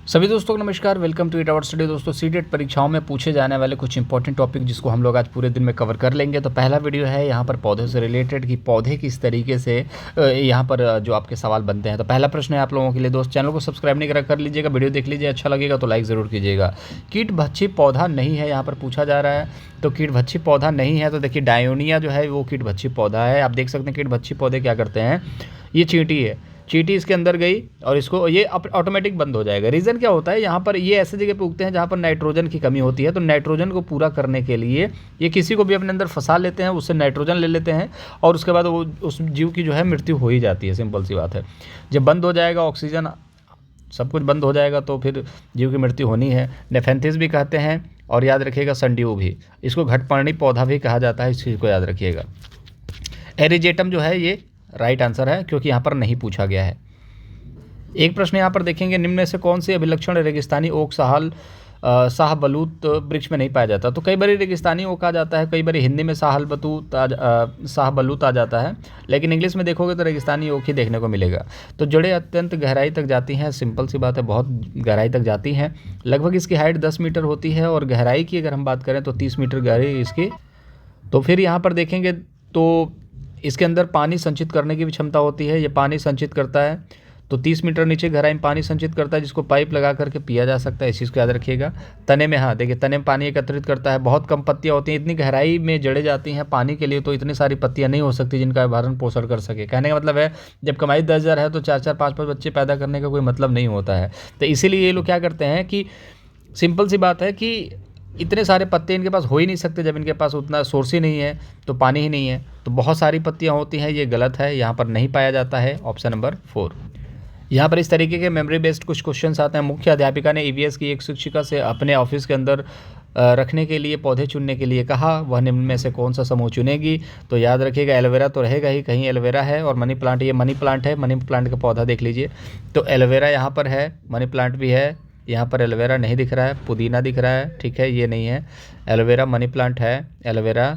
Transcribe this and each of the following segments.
सभी दोस्तों को नमस्कार, welcome to it our study. दोस्तों सीटेट परीक्षाओं में पूछे जाने वाले कुछ इंपॉर्टेंट टॉपिक जिसको हम लोग आज पूरे दिन में कवर कर लेंगे। तो पहला वीडियो है यहाँ पर पौधे से रिलेटेड कि पौधे किस तरीके से यहाँ पर जो आपके सवाल बनते हैं। तो पहला प्रश्न है आप लोगों के लिए, दोस्त चैनल को सब्सक्राइब नहीं करा कर लीजिएगा, वीडियो देख लीजिए, अच्छा लगेगा तो लाइक ज़रूर कीजिएगा। कीट भक्षी पौधा नहीं है यहाँ पर पूछा जा रहा है, तो कीट भक्षी पौधा नहीं है तो देखिए डायोनिया जो है वो कीट भक्षी पौधा है। आप देख सकते हैं कीट भक्षी पौधे क्या करते हैं, ये चींटी है, चींटी इसके अंदर गई और इसको ये ऑटोमेटिक बंद हो जाएगा। रीज़न क्या होता है, यहाँ पर ये ऐसे जगह पे उगते हैं जहाँ पर नाइट्रोजन की कमी होती है, तो नाइट्रोजन को पूरा करने के लिए ये किसी को भी अपने अंदर फंसा लेते हैं, उससे नाइट्रोजन ले लेते हैं और उसके बाद वो उस जीव की जो है मृत्यु हो ही जाती है। सिंपल सी बात है, जब बंद हो जाएगा ऑक्सीजन सब कुछ बंद हो जाएगा तो फिर जीव की मृत्यु होनी है। नेफेंथिस भी कहते हैं और याद रखिएगा संड्यू भी, इसको घटपर्णी पौधा भी कहा जाता है, इस चीज़ को याद रखिएगा। एरिजेटम जो है ये राइट आंसर है क्योंकि यहाँ पर नहीं पूछा गया है। एक प्रश्न यहाँ पर देखेंगे, निम्न में से कौन से अभिलक्षण रेगिस्तानी ओक शाहबलूत वृक्ष में नहीं पाया जाता। तो कई बार रेगिस्तानी ओक आ जाता है, कई बार हिंदी में शाहबलूत आ जाता है, लेकिन इंग्लिश में देखोगे तो रेगिस्तानी ओक ही देखने को मिलेगा। तो जड़ें अत्यंत गहराई तक जाती हैं, सिंपल सी बात है, बहुत गहराई तक जाती हैं। लगभग इसकी हाइट 10 मीटर होती है और गहराई की अगर हम बात करें तो 30 मीटर गहराई इसकी। तो फिर यहाँ पर देखेंगे तो इसके अंदर पानी संचित करने की भी क्षमता होती है, ये पानी संचित करता है, तो 30 मीटर नीचे गहराई में पानी संचित करता है जिसको पाइप लगा करके पिया जा सकता है, इस चीज़ को याद रखिएगा। तने में, हाँ देखिए तने में पानी एकत्रित करता है, बहुत कम पत्तियाँ होती हैं, इतनी गहराई में जड़ें जाती हैं पानी के लिए तो इतनी सारी पत्तियाँ नहीं हो सकती जिनका भरण पोषण कर सके। कहने का मतलब है जब कमाई 10,000 है तो 4-4 5-5 बच्चे पैदा करने का कोई मतलब नहीं होता है। तो इसीलिए ये लोग क्या करते हैं कि सिंपल सी बात है कि इतने सारे पत्ते इनके पास हो ही नहीं सकते जब इनके पास उतना सोर्स ही नहीं है, तो पानी ही नहीं है, तो बहुत सारी पत्तियां होती हैं, ये गलत है, यहाँ पर नहीं पाया जाता है। Option number 4। यहाँ पर इस तरीके के मेमोरी बेस्ड कुछ क्वेश्चंस आते हैं। मुख्य अध्यापिका ने ईवीएस की एक शिक्षिका से अपने ऑफिस के अंदर रखने के लिए पौधे चुनने के लिए कहा, वह निम्न में से कौन सा समूह चुनेगी। तो याद रखिएगा एलोवेरा तो रहेगा ही, कहीं एलोवेरा है, और मनी प्लांट, ये मनी प्लांट है, मनी प्लांट का पौधा देख लीजिए। तो एलोवेरा यहाँ पर है, मनी प्लांट भी है, यहाँ पर एलोवेरा नहीं दिख रहा है, पुदीना दिख रहा है, ठीक है, ये नहीं है एलोवेरा, मनी प्लांट है, एलोवेरा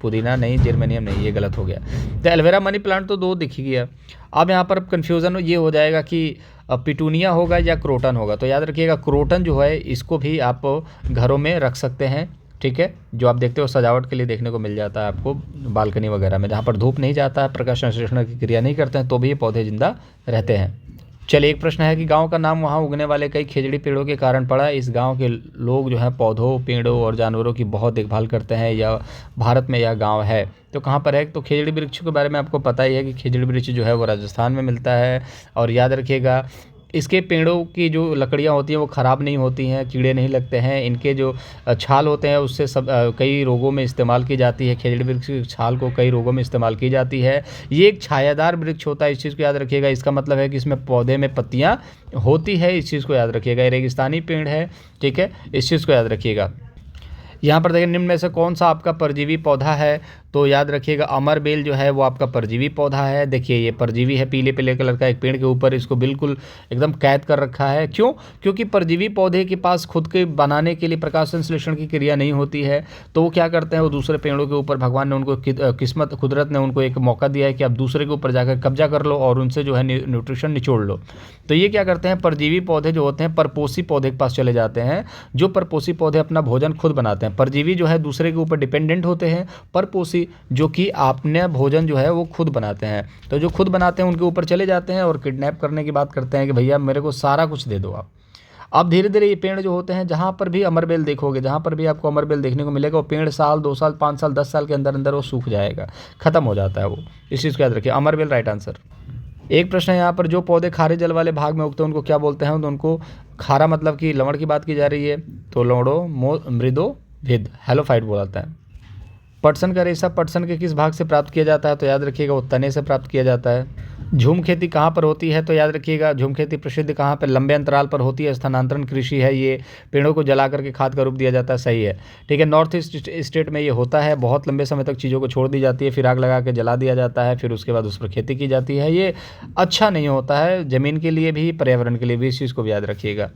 पुदीना नहीं, जर्मेनियम नहीं, ये गलत हो गया। तो एलोवेरा मनी प्लांट तो 2 दिख गया। अब यहाँ पर कन्फ्यूज़न ये हो जाएगा कि पिटूनिया होगा या क्रोटन होगा। तो याद रखिएगा क्रोटन जो है इसको भी आप घरों में रख सकते हैं, ठीक है, जो आप देखते हो सजावट के लिए देखने को मिल जाता है आपको बालकनी वगैरह में, जहाँ पर धूप नहीं जाता है, प्रकाश संश्लेषण की क्रिया नहीं करते हैं, तो भी ये पौधे जिंदा रहते हैं। चलिए एक प्रश्न है कि गांव का नाम वहां उगने वाले कई खेजड़ी पेड़ों के कारण पड़ा। इस गांव के लोग जो है पौधों, पेड़ों और जानवरों की बहुत देखभाल करते हैं, या भारत में यह गांव है तो कहाँ पर है। तो खेजड़ी वृक्ष के बारे में आपको पता ही है कि खेजड़ी वृक्ष जो है वो राजस्थान में मिलता है, और याद रखिएगा इसके पेड़ों की जो लकड़ियाँ होती हैं वो ख़राब नहीं होती हैं, कीड़े नहीं लगते हैं, इनके जो छाल होते हैं उससे सब कई रोगों में इस्तेमाल की जाती है। खेजड़ी वृक्ष की छाल को कई रोगों में इस्तेमाल की जाती है। ये एक छायादार वृक्ष होता है, इस चीज़ को याद रखिएगा। इसका मतलब है कि इसमें पौधे में पत्तियाँ होती है, इस चीज़ को याद रखिएगा। ये रेगिस्तानी पेड़ है, ठीक है, इस चीज़ को याद रखिएगा। यहाँ पर देखिए निम्न में से कौन सा आपका परजीवी पौधा है। तो याद रखिएगा अमरबेल जो है वो आपका परजीवी पौधा है। देखिए ये परजीवी है, पीले पीले कलर का, एक पेड़ के ऊपर इसको बिल्कुल एकदम कैद कर रखा है। क्यों? क्योंकि परजीवी पौधे के पास खुद के बनाने के लिए प्रकाश संश्लेषण की क्रिया नहीं होती है, तो वो क्या करते हैं, वो दूसरे पेड़ों के ऊपर भगवान ने उनको किस्मत, कुदरत ने उनको एक मौका दिया है कि आप दूसरे के ऊपर जाकर कब्जा कर लो और उनसे जो है न्यूट्रिशन निचोड़ लो। तो ये क्या करते हैं, परजीवी पौधे जो होते हैं परपोषी पौधे के पास चले जाते हैं, जो परपोषी पौधे अपना भोजन खुद बनाते हैं। परजीवी जो है दूसरे के ऊपर डिपेंडेंट होते हैं, परपोषी जो कि आपने भोजन जो है वो खुद बनाते हैं। तो जो खुद बनाते हैं उनके ऊपर चले जाते हैं और किडनैप करने की बात करते हैं कि भैया मेरे को सारा कुछ दे दो आप। अब धीरे धीरे ये पेड़ जो होते हैं, जहाँ पर भी अमरबेल देखोगे, जहाँ पर भी आपको अमरबेल देखने को मिलेगा, वो पेड़ साल 2 साल 5 साल 10 साल के अंदर अंदर वो सूख जाएगा, खत्म हो जाता है वो। इस चीज़ को याद रखिए, अमरबेल राइट आंसर। एक प्रश्न है यहाँ पर, जो पौधे खारे जल वाले भाग में उगते हैं उनको क्या बोलते हैं। तो उनको खारा मतलब कि लवण की बात की जा रही है, तो लवणो मृदो भिद हेलोफाइट बोलाता है। पटसन का रेशा पटसन के किस भाग से प्राप्त किया जाता है। तो याद रखिएगा वो तने से प्राप्त किया जाता है। झूम खेती कहाँ पर होती है। तो याद रखिएगा झूम खेती प्रसिद्ध कहाँ पर, लंबे अंतराल पर होती है। स्थानांतरण कृषि है, ये पेड़ों को जला करके खाद का रूप दिया जाता है, सही है, ठीक है। नॉर्थ ईस्ट स्टेट में ये होता है, बहुत लंबे समय तक चीज़ों को छोड़ दी जाती है, फिर आग लगा के जला दिया जाता है, फिर उसके बाद उस पर खेती की जाती है। ये अच्छा नहीं होता है, ज़मीन के लिए भी, पर्यावरण के लिए भी, इस चीज़ को भी याद रखिएगा।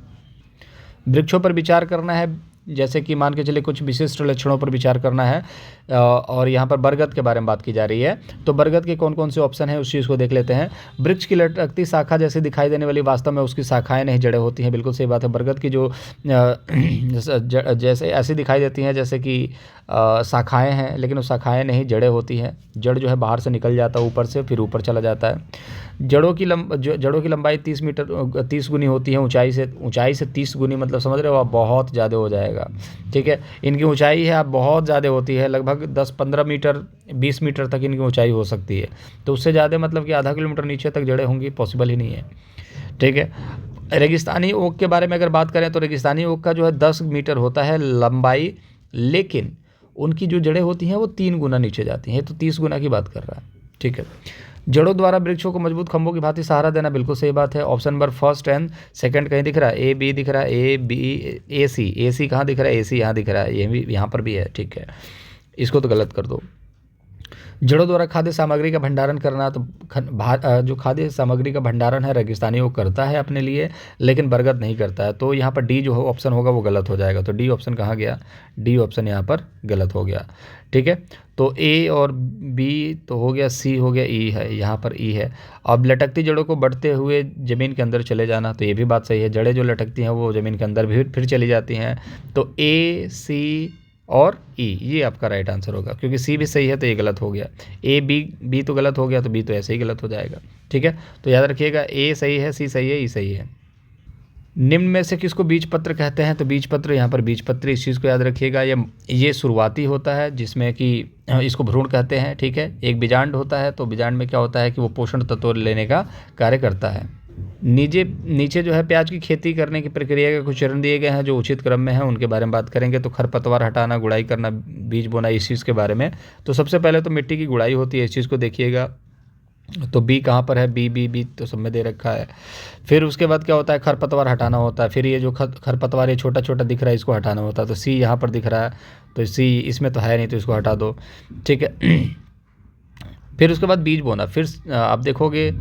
वृक्षों पर विचार करना है, जैसे कि मान के चलिए कुछ विशिष्ट लक्षणों पर विचार करना है। और यहाँ पर बरगद के बारे में बात की जा रही है, तो बरगद के कौन कौन से ऑप्शन हैं उस चीज़ को देख लेते हैं। वृक्ष की लटकती शाखा जैसे दिखाई देने वाली, वास्तव में उसकी शाखाएं नहीं जड़ें होती हैं, बिल्कुल सही बात है। बरगद की जो जैसे ऐसी दिखाई देती हैं जैसे कि शाखाएं हैं, लेकिन वो शाखाएं नहीं, जड़ें होती हैं। जड़ जो है बाहर से निकल जाता है ऊपर से, फिर ऊपर चला जाता है। जड़ों की लंबाई 30 गुनी होती है ऊंचाई से 30 गुनी, मतलब समझ रहे हो आप, बहुत ज़्यादा हो जाएगा। ठीक है, इनकी ऊंचाई है आप बहुत ज़्यादा होती है, लगभग 10-15 मीटर 20 मीटर तक इनकी ऊंचाई हो सकती है। तो उससे ज़्यादा मतलब कि आधा किलोमीटर नीचे तक जड़ें होंगी, पॉसिबल ही नहीं है। ठीक है, रेगिस्तानी ओक के बारे में अगर बात करें तो रेगिस्तानी ओक का जो है 10 मीटर होता है लंबाई, लेकिन उनकी जो जड़ें होती हैं वो 3 गुना नीचे जाती हैं, तो 30 गुना की बात कर रहा है। ठीक है, जड़ों द्वारा वृक्षों को मजबूत खंभों की भांति सहारा देना, बिल्कुल सही बात है। Option number first and second कहीं दिख रहा है, ए बी दिख रहा है, ए बी ए सी कहाँ दिख रहा है, ए सी यहाँ दिख रहा है, ये भी यहाँ पर भी है। ठीक है, इसको तो गलत कर दो। जड़ों द्वारा खाद्य सामग्री का भंडारण करना, तो जो खाद्य सामग्री का भंडारण है रेगिस्तानी वो करता है अपने लिए, लेकिन बरगद नहीं करता है। तो यहाँ पर डी जो ऑप्शन होगा वो गलत हो जाएगा। तो डी ऑप्शन कहाँ गया, डी ऑप्शन यहाँ पर गलत हो गया। ठीक है, तो ए और बी तो हो गया, सी हो गया, ई है, यहाँ पर ई है। अब लटकती जड़ों को बढ़ते हुए ज़मीन के अंदर चले जाना, तो ये भी बात सही है, जड़ें जो लटकती हैं वो ज़मीन के अंदर भी फिर चली जाती हैं। तो ए सी और ई ये आपका राइट आंसर होगा, क्योंकि सी भी सही है तो ये गलत हो गया। ए बी तो गलत हो गया, तो बी तो ऐसे ही गलत हो जाएगा। ठीक है, तो याद रखिएगा, ए सही है, सी सही है, ई सही है। निम्न में से किसको बीज पत्र कहते हैं, तो बीज पत्र, यहाँ पर बीज पत्र, इस चीज़ को याद रखिएगा। ये शुरुआती होता है जिसमें कि इसको भ्रूण कहते हैं। ठीक है, एक बीजांड होता है, तो बीजांड में क्या होता है कि वो पोषण तत्व लेने का कार्य करता है। नीचे जो है प्याज की खेती करने की प्रक्रिया के कुछ चरण दिए गए हैं जो उचित क्रम में हैं, उनके बारे में बात करेंगे। तो खरपतवार हटाना, गुड़ाई करना, बीज बोना, इस चीज़ के बारे में। तो सबसे पहले तो मिट्टी की गुड़ाई होती है, इस चीज़ को देखिएगा। तो बी कहाँ पर है, बी तो सब में दे रखा है। फिर उसके बाद क्या होता है, खरपतवार हटाना होता है। फिर ये जो खरपतवार ये छोटा छोटा दिख रहा है, इसको हटाना होता है। तो सी यहाँ पर दिख रहा है, तो सी इसमें तो है नहीं, तो इसको हटा दो। ठीक है, फिर उसके बाद बीज बोना। फिर आप देखोगे,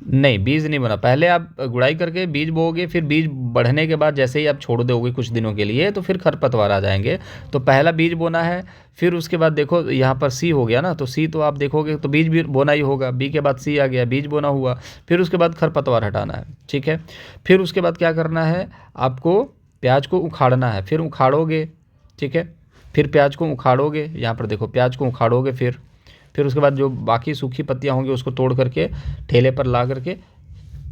नहीं, बीज नहीं बोना, पहले आप गुड़ाई करके बीज बोओगे, फिर बीज बढ़ने के बाद जैसे ही आप छोड़ दोगे कुछ दिनों के लिए, तो फिर खरपतवार आ जाएंगे। तो पहला बीज बोना है, फिर उसके बाद देखो यहाँ पर सी हो गया ना, तो सी तो आप देखोगे तो बीज भी बोना ही होगा। बी के बाद सी आ गया, बीज बोना हुआ। फिर उसके बाद खरपतवार हटाना है। ठीक है, फिर उसके बाद क्या करना है, आपको प्याज को उखाड़ना है, फिर उखाड़ोगे। ठीक है, फिर प्याज को उखाड़ोगे, यहाँ पर देखो प्याज को उखाड़ोगे। फिर उसके बाद जो बाकी सूखी पत्तियां होंगी उसको तोड़ करके ठेले पर ला करके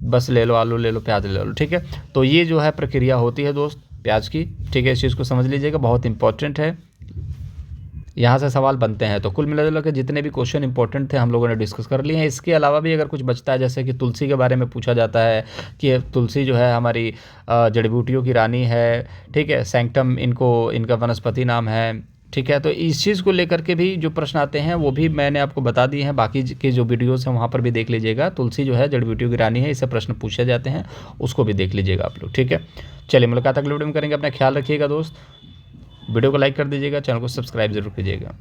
बस ले लो, आलू ले लो, प्याज ले लो। ठीक है, तो ये जो है प्रक्रिया होती है दोस्त प्याज की। ठीक है, इस चीज़ को समझ लीजिएगा, बहुत इंपॉर्टेंट है, यहाँ से सवाल बनते हैं। तो कुल मिला के जितने भी क्वेश्चन इंपॉर्टेंट थे हम लोगों ने डिस्कस कर लिए हैं। इसके अलावा भी अगर कुछ बचता है, जैसे कि तुलसी के बारे में पूछा जाता है कि तुलसी जो है हमारी जड़ी बूटियों की रानी है। ठीक है, सैंक्टम इनका वनस्पति नाम है। ठीक है, तो इस चीज़ को लेकर के भी जो प्रश्न आते हैं वो भी मैंने आपको बता दिए हैं। बाकी के जो वीडियोस हैं वहाँ पर भी देख लीजिएगा। तुलसी जो है जड़ी बूटियों की रानी है, इससे प्रश्न पूछे जाते हैं, उसको भी देख लीजिएगा आप लोग। ठीक है, चलिए मुलाकात अगले वीडियो में करेंगे। अपना ख्याल रखिएगा दोस्त, वीडियो को लाइक कर दीजिएगा, चैनल को सब्सक्राइब जरूर कीजिएगा।